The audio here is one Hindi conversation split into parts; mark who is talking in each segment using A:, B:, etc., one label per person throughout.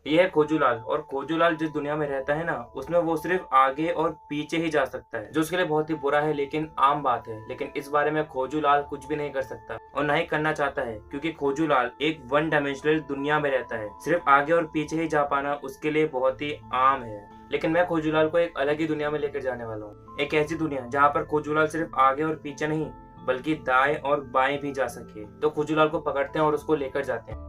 A: ये है खोजूलाल। और खोजूलाल जिस दुनिया में रहता है ना, उसमें वो सिर्फ आगे और पीछे ही जा सकता है, जो उसके लिए बहुत ही बुरा है, लेकिन आम बात है। लेकिन इस बारे में खोजूलाल कुछ भी नहीं कर सकता और ना ही करना चाहता है, क्योंकि खोजूलाल एक वन डायमेंशनल दुनिया में रहता है। सिर्फ आगे और पीछे ही जा पाना उसके लिए बहुत ही आम है। लेकिन मैं खोजूलाल को एक अलग ही दुनिया में लेकर जाने वाला हूँ। एक ऐसी दुनिया जहाँ पर खोजूलाल सिर्फ आगे और पीछे नहीं, बल्कि दाएं और बाएं भी जा सके। तो खोजूलाल को पकड़ते हैं और उसको लेकर जाते हैं।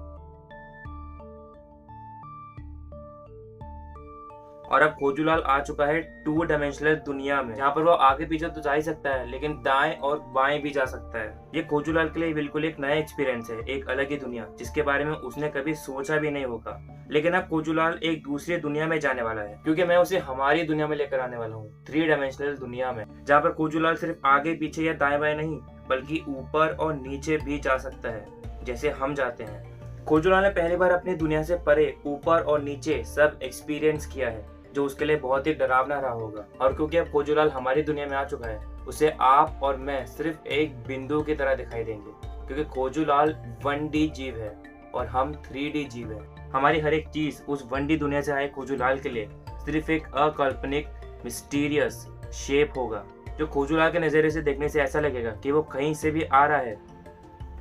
A: और अब खोजूलाल आ चुका है टू डायमेंशनल दुनिया में, जहाँ पर वो आगे पीछे तो जा ही सकता है, लेकिन दाएं और बाएं भी जा सकता है। ये खोजूलाल के लिए बिल्कुल एक नया एक्सपीरियंस है, एक अलग ही दुनिया, जिसके बारे में उसने कभी सोचा भी नहीं होगा। लेकिन अब खोजूलाल एक दूसरी दुनिया में जाने वाला है, क्योंकि मैं उसे हमारी दुनिया में लेकर आने वाला हूँ, थ्री डायमेंशनल दुनिया में, जहाँ पर खोजूलाल सिर्फ आगे पीछे या दाएं बाएं नहीं, बल्कि ऊपर और नीचे भी जा सकता है, जैसे हम जाते हैं। खोजूलाल ने पहली बार अपनी दुनिया से परे ऊपर और नीचे सब एक्सपीरियंस किया है, जो उसके लिए बहुत ही डरावना रहा होगा। और क्योंकि अब खोजूलाल हमारी दुनिया में आ चुका है, उसे आप और मैं सिर्फ एक बिंदु की तरह दिखाई देंगे, क्योंकि खोजूलाल 1D जीव है और हम 3D जीव है। हमारी हर एक चीज उस 1D दुनिया से आए खोजूलाल के लिए सिर्फ एक अकाल्पनिक मिस्टीरियस शेप होगा, जो खोजूलाल के नजरिए से देखने से ऐसा लगेगा कि वो कहीं से भी आ रहा है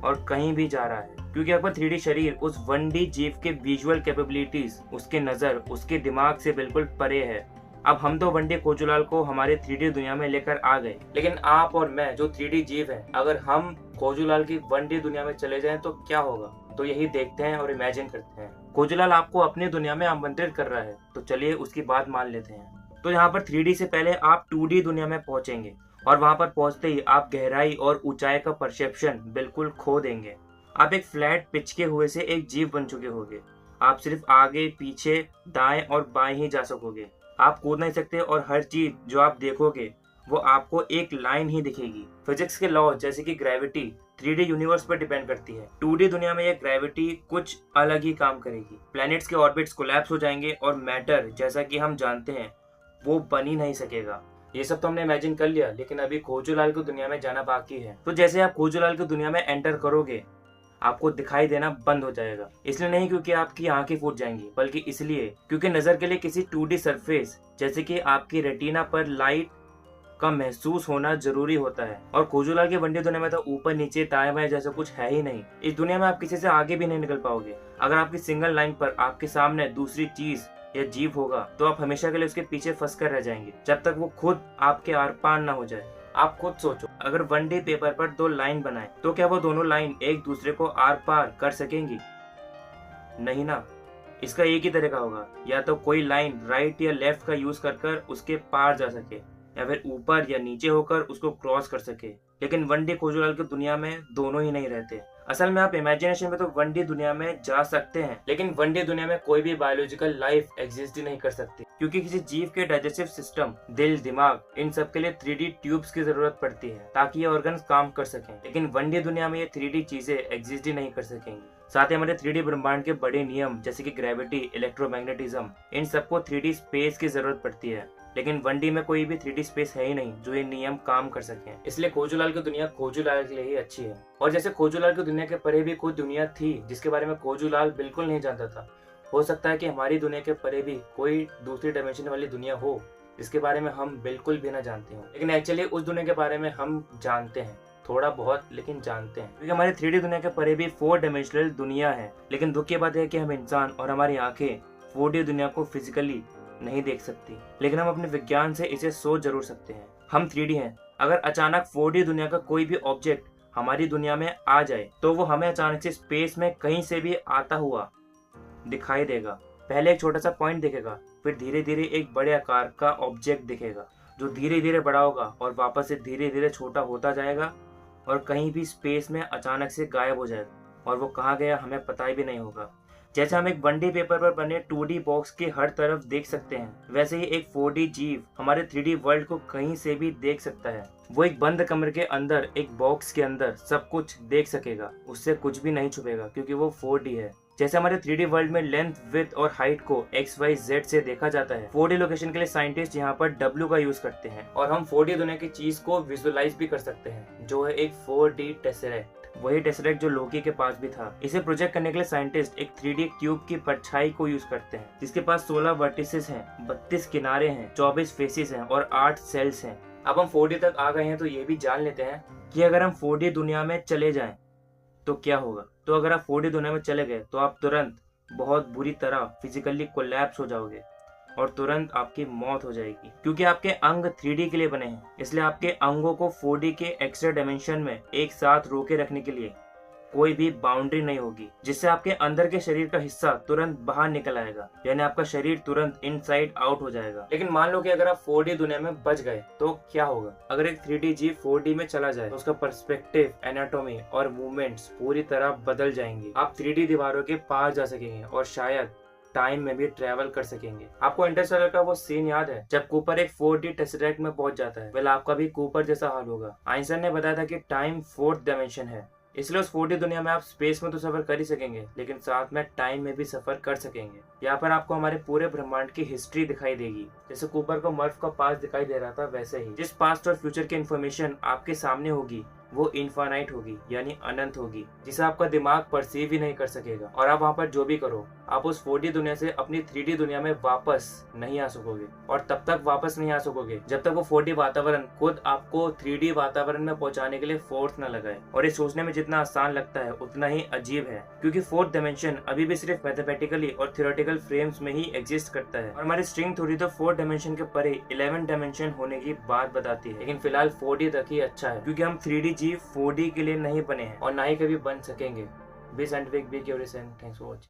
A: और कहीं भी जा रहा है, क्योंकि आपका 3D शरीर उस 1D जीव के विजुअल कैपेबिलिटीज, उसके नजर, उसके दिमाग से बिल्कुल परे है। अब हम तो 1D खोजूलाल को हमारे 3D दुनिया में लेकर आ गए, लेकिन आप और मैं जो 3D जीव हैं, अगर हम खोजूलाल की 1D दुनिया में चले जाएं तो क्या होगा? तो यही देखते हैं और इमेजिन करते हैं। खोजूलाल आपको अपनी दुनिया में आमंत्रित कर रहा है, तो चलिए उसकी बात मान लेते हैं। तो यहाँ पर 3D से पहले आप 2D दुनिया में पहुंचेंगे, और वहां पर पहुंचते ही आप गहराई और ऊंचाई का परसेप्शन बिल्कुल खो देंगे। आप एक फ्लैट पिचके हुए से एक जीव बन चुके होंगे। आप सिर्फ आगे पीछे दाएं और बाएं ही जा सकोगे। आप कूद नहीं सकते और हर चीज जो आप देखोगे वो आपको एक लाइन ही दिखेगी। फिजिक्स के लॉ जैसे कि ग्रेविटी 3D यूनिवर्स पर डिपेंड करती है। 2D दुनिया में ये ग्रेविटी कुछ अलग ही काम करेगी। प्लैनेट्स के ऑर्बिट्स कोलैप्स हो जाएंगे और मैटर जैसा कि हम जानते हैं वो बन ही नहीं सकेगा। ये सब तो हमने इमेजिन कर लिया, लेकिन अभी खोजूलाल की दुनिया में जाना बाकी है। तो जैसे आप खोजूलाल की दुनिया में एंटर करोगे, आपको दिखाई देना बंद हो जाएगा। इसलिए नहीं क्योंकि आपकी आंखें फूट जाएंगी, बल्कि इसलिए क्योंकि नजर के लिए किसी 2D सरफेस जैसे कि आपकी रेटिना पर लाइट का महसूस होना जरूरी होता है। और खोजूलाल के 1D दुनिया में तो ऊपर नीचे दाएं बाएं जैसा कुछ है ही नहीं। इस दुनिया में आप किसी से आगे भी नहीं निकल पाओगे। अगर आपकी सिंगल लाइन पर आपके सामने दूसरी चीज या जीव होगा, तो आप हमेशा के लिए उसके पीछे फंस कर रह जाएंगे, जब तक वो खुद आपके आर पार ना हो जाए। आप खुद सोचो, अगर 1D पेपर पर दो लाइन बनाए, तो क्या वो दोनों लाइन एक दूसरे को आर पार कर सकेंगी? नहीं ना। इसका एक ही तरीका होगा, या तो कोई लाइन राइट या लेफ्ट का यूज कर उसके पार जा सके, या फिर ऊपर या नीचे होकर उसको क्रॉस कर सके। लेकिन 1D खोजूलाल की दुनिया में दोनों ही नहीं रहते। असल में आप इमेजिनेशन में तो 1D दुनिया में जा सकते हैं, लेकिन 1D दुनिया में कोई भी बायोलॉजिकल लाइफ एग्जिस्ट ही नहीं कर सकती, क्योंकि किसी जीव के डाइजेस्टिव सिस्टम, दिल, दिमाग, इन सब के लिए 3D ट्यूब्स की जरूरत पड़ती है ताकि ये ऑर्गन्स काम कर सकें। लेकिन 1D दुनिया में ये 3D चीजें एग्जिस्ट ही नहीं कर सकेंगी। साथ ही हमारे 3D ब्रह्मांड के बड़े नियम जैसे कि ग्रेविटी, इलेक्ट्रोमैग्नेटिज्म, इन सबको 3D स्पेस की जरूरत पड़ती है। लेकिन 1D में कोई भी 3D स्पेस है ही नहीं जो ये नियम काम कर सके। इसलिए खोजूलाल की दुनिया खोजूलाल के लिए ही अच्छी है। और जैसे खोजूलाल की दुनिया के परे भी कोई दुनिया थी जिसके बारे में खोजूलाल बिल्कुल नहीं जानता था, हो सकता है कि हमारी दुनिया के परे भी कोई दूसरी डायमेंशन वाली दुनिया हो जिसके बारे में हम बिल्कुल भी ना जानते हो। लेकिन एक्चुअली उस दुनिया के बारे में हम जानते हैं, थोड़ा बहुत, लेकिन जानते हैं, क्योंकि हमारी 3D दुनिया के परे भी 4 डायमेंशनल दुनिया है। लेकिन दुख की बात है कि हम इंसान और हमारी आंखें 4D दुनिया को फिजिकली नहीं देख सकती, लेकिन हम अपने विज्ञान से इसे सोच जरूर सकते हैं। हम 3D हैं। अगर अचानक 4D दुनिया का कोई भी ऑब्जेक्ट हमारी दुनिया में आ जाए, तो वो हमें अचानक से स्पेस में कहीं से भी आता हुआ दिखाई देगा। पहले एक छोटा सा पॉइंट दिखेगा, फिर धीरे धीरे एक बड़े आकार का ऑब्जेक्ट दिखेगा, जो धीरे धीरे बड़ा होगा और वापस से धीरे धीरे छोटा होता जाएगा और कहीं भी स्पेस में अचानक से गायब हो जाएगा, और वो कहाँ गया हमें पता ही भी नहीं होगा। जैसे हम एक 1D पेपर पर बने 2D बॉक्स के हर तरफ देख सकते हैं, वैसे ही एक 4D जीव हमारे 3D वर्ल्ड को कहीं से भी देख सकता है। वो एक बंद कमरे के अंदर, एक बॉक्स के अंदर सब कुछ देख सकेगा, उससे कुछ भी नहीं छुपेगा, क्योंकि वो 4D है। जैसे हमारे 3D वर्ल्ड में लेंथ, विड्थ और हाइट को XYZ से देखा जाता है, 4D लोकेशन के लिए साइंटिस्ट यहाँ पर W का यूज करते हैं, और हम 4D दुनिया की चीज को विजुअलाइज भी कर सकते हैं, जो है एक 4D टेसरेक्ट। वही टेसरेक्ट जो लोकी के पास भी था। इसे प्रोजेक्ट करने के लिए साइंटिस्ट एक 3D क्यूब की परछाई को यूज करते हैं, जिसके पास 16 वर्टिसेस हैं, 32 किनारे हैं, 24 फेसेस हैं और 8 सेल्स हैं। अब हम 4D तक आ गए हैं तो ये भी जान लेते हैं कि अगर हम 4D दुनिया में चले जाएं तो क्या होगा। तो अगर आप 4D दुनिया में चले गए तो आप तुरंत बहुत बुरी तरह फिजिकली कोलैप्स हो जाओगे और तुरंत आपकी मौत हो जाएगी, क्योंकि आपके अंग 3D के लिए बने हैं। इसलिए आपके अंगों को 4D के एक्स्ट्रा डायमेंशन में एक साथ रोके रखने के लिए कोई भी बाउंड्री नहीं होगी, जिससे आपके अंदर के शरीर का हिस्सा तुरंत बाहर निकल आएगा, यानी आपका शरीर तुरंत इनसाइड आउट हो जाएगा। लेकिन मान लो कि अगर आप 4D दुनिया में बच गए तो क्या होगा। अगर एक 3D जीव 4D में चला जाए तो उसका पर्सपेक्टिव, एनाटॉमी और मूवमेंट्स पूरी तरह बदल जाएंगे। आप 3D दीवारों के पार जा सकेंगे और शायद टाइम में भी ट्रेवल कर सकेंगे। आपको इंटरस्टेलर का वो सीन याद है जब कूपर एक 4D टेसरेक्ट में पहुंच जाता है। वेल, आपका भी कूपर जैसा हाल होगा। आइंस्टाइन ने बताया था कि टाइम 4th डायमेंशन है, इसलिए उस 4D दुनिया में आप स्पेस में तो सफर कर ही सकेंगे, लेकिन साथ में टाइम में भी सफर कर सकेंगे। यहाँ पर आपको हमारे पूरे ब्रह्मांड की हिस्ट्री दिखाई देगी। जैसे कूपर को मर्फ का पास्ट दिखाई दे रहा था, वैसे ही जिस पास्ट और फ्यूचर की इन्फॉर्मेशन आपके सामने होगी वो इनफाइनाइट होगी, यानी अनंत होगी, जिसे आपका दिमाग परसीव ही नहीं कर सकेगा। और आप वहाँ पर जो भी करो, आप उस 4D दुनिया से अपनी 3D दुनिया में वापस नहीं आ सकोगे। और तब तक वापस नहीं आ सकोगे जब तक वो 4D वातावरण खुद आपको 3D वातावरण में पहुंचाने के लिए फोर्स न लगाए। और ये सोचने में जितना आसान लगता है उतना ही अजीब है, क्योंकि 4th डायमेंशन अभी भी सिर्फ मैथमेटिकली और थियोरेटिकल फ्रेम्स में ही एग्जिस्ट करता है। और हमारी स्ट्रिंग थ्योरी तो 4th डायमेंशन के परे 11th डायमेंशन होने की बात बताती है। लेकिन फिलहाल 4D तक ही अच्छा है, क्योंकि हम 3D जीव 4D के लिए नहीं बने हैं और ना ही कभी बन सकेंगे। B scientific, be curious and thanks for watching.